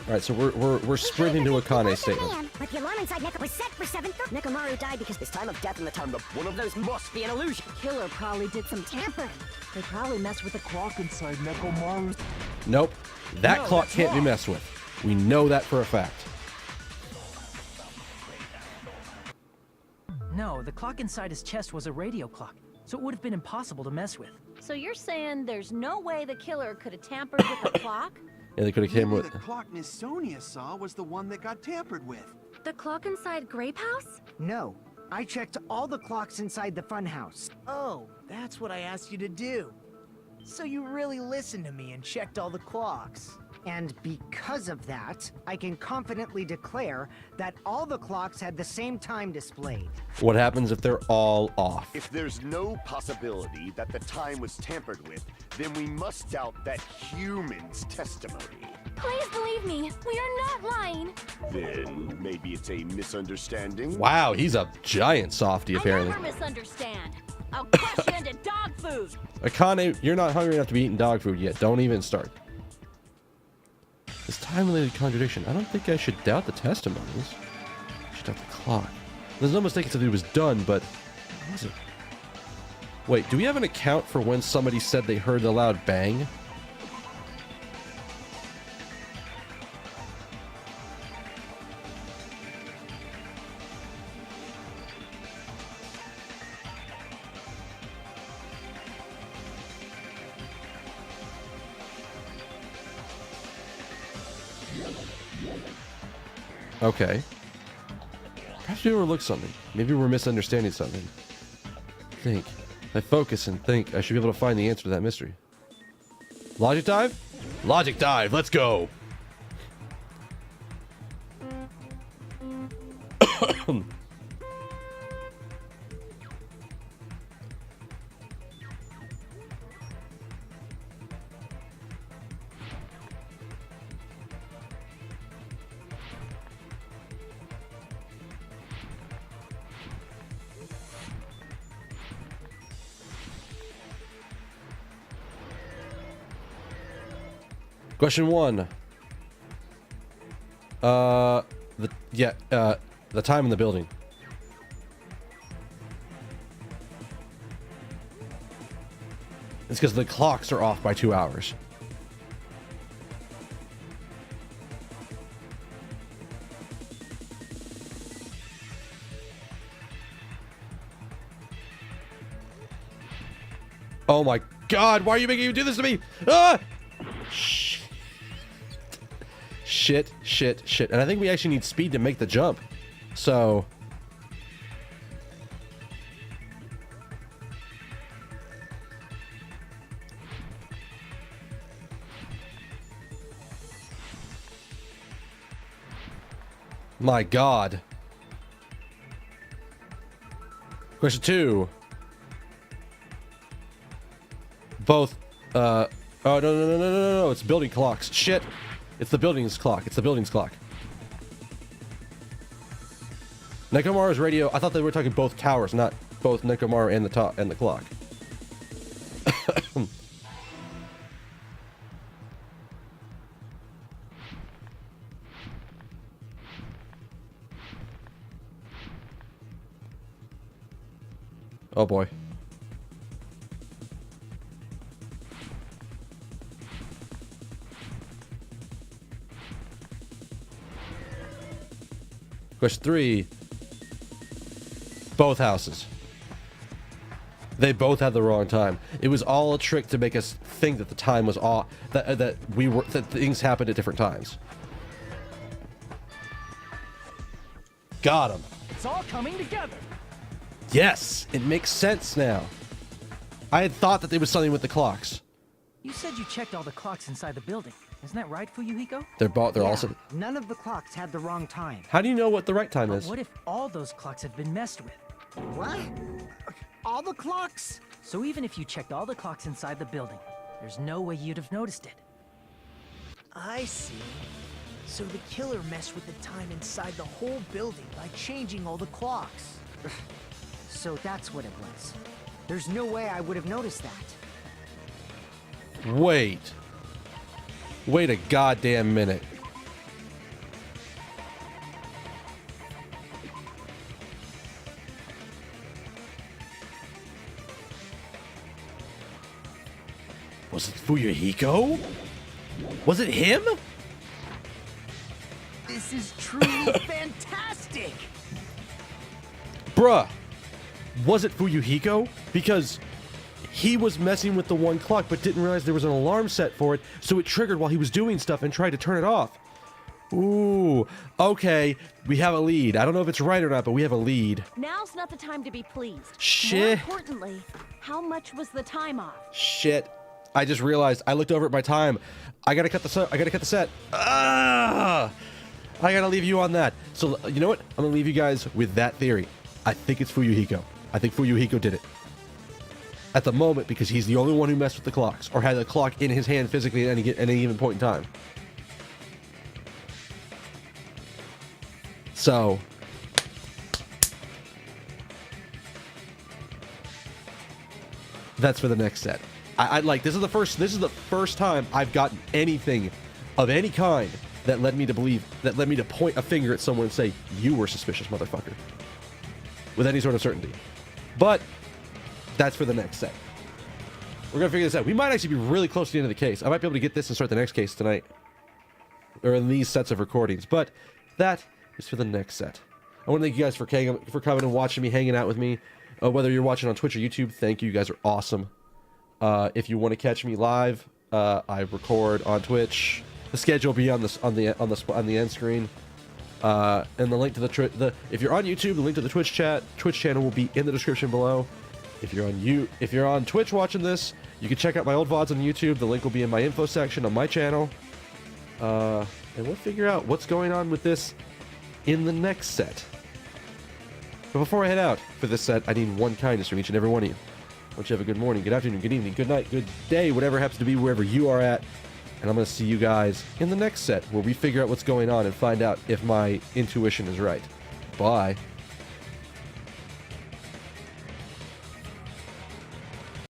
All right, so we're sprinting to Akane's statement. But the alarm inside Neko was set for 7:30. Nekomaru died because his time of death and the time One of those must be an illusion. The killer probably did some tampering. They probably messed with the clock inside Nekomaru's. Nope, that clock can't be messed with. We know that for a fact. No, the clock inside his chest was a radio clock, so it would have been impossible to mess with. So you're saying there's no way the killer could have tampered with the clock? Yeah, they could have came Maybe with. the clock Miss Sonia saw was the one that got tampered with. The clock inside Grape House? No, I checked all the clocks inside the funhouse. Oh, that's what I asked you to do. So you really listened to me and checked all the clocks. And because of that, I can confidently declare that all the clocks had the same time displayed. What happens if they're all off? If there's no possibility that the time was tampered with, then we must doubt that human's testimony. Please believe me, we are not lying. Then maybe it's a misunderstanding? Wow, he's a giant softy apparently. I never misunderstand. I'll crush you into dog food. Akane, you're not hungry enough to be eating dog food yet. Don't even start. This time-related contradiction. I don't think I should doubt the testimonies. I should doubt the clock. There's no mistake that it was done, but what was it? Wait, do we have an account for when somebody said they heard the loud bang? Okay. Perhaps we overlooked something. Maybe we're misunderstanding something. Think. If I focus and think, I should be able to find the answer to that mystery. Logic dive? Logic dive, let's go! Question 1. The time in the building. It's because the clocks are off by 2 hours. Oh my god, why are you making me do this to me? Ah! Shit. And I think we actually need speed to make the jump. So... My god. Question 2. Both, oh, no, it's building clocks. Shit. It's the building's clock. It's the building's clock. Nekomaru's radio, I thought they were talking both towers, not both Nekomaru and the top and the clock. Oh boy. Question 3. Both houses. They both had the wrong time. It was all a trick to make us think that the time was off, that things happened at different times. Got him. It's all coming together. Yes, it makes sense now. I had thought that there was something with the clocks. You said you checked all the clocks inside the building. Isn't that right, Fuyuhiko? They're Yeah, also. none of the clocks had the wrong time. How do you know what the right time But is? what if all those clocks have been messed with? What? All the clocks? So even if you checked all the clocks inside the building, there's no way you'd have noticed it. I see. So the killer messed with the time inside the whole building by changing all the clocks. So that's what it was. There's no way I would have noticed that. Wait. Wait a goddamn minute. Was it Fuyuhiko? Was it him? This is truly fantastic! Bruh. Was it Fuyuhiko? Because he was messing with the one clock but didn't realize there was an alarm set for it, so it triggered while he was doing stuff and tried to turn it off. Ooh, okay, we have a lead. I don't know if it's right or not, but we have a lead. Now's not the time to be pleased. Shit. More importantly, how much was the time off? Shit. I just realized I looked over at my time. I gotta cut the set. Ah! I gotta leave you on that. So you know what? I'm gonna leave you guys with that theory. I think it's Fuyuhiko. I think Fuyuhiko did it. At the moment, because he's the only one who messed with the clocks, or had the clock in his hand physically at any given point in time. So, that's for the next set. I like this is the first time I've gotten anything of any kind that led me to point a finger at someone and say, you were suspicious, motherfucker, with any sort of certainty. But that's for the next set. We're gonna figure this out. We might actually be really close to the end of the case. I might be able to get this and start the next case tonight, or in these sets of recordings. But that is for the next set. I want to thank you guys for coming and watching me, hanging out with me. Whether you're watching on Twitch or YouTube, thank you. You guys are awesome. If you want to catch me live, I record on Twitch. The schedule will be on the end screen. And the link to if you're on YouTube, the link to the Twitch channel will be in the description below. If you're on Twitch watching this, you can check out my old VODs on YouTube. The link will be in my info section on my channel. And we'll figure out what's going on with this in the next set. But before I head out for this set, I need one kindness from each and every one of you. I want you to have a good morning, good afternoon, good evening, good night, good day, whatever happens to be wherever you are at. And I'm going to see you guys in the next set where we figure out what's going on and find out if my intuition is right. Bye.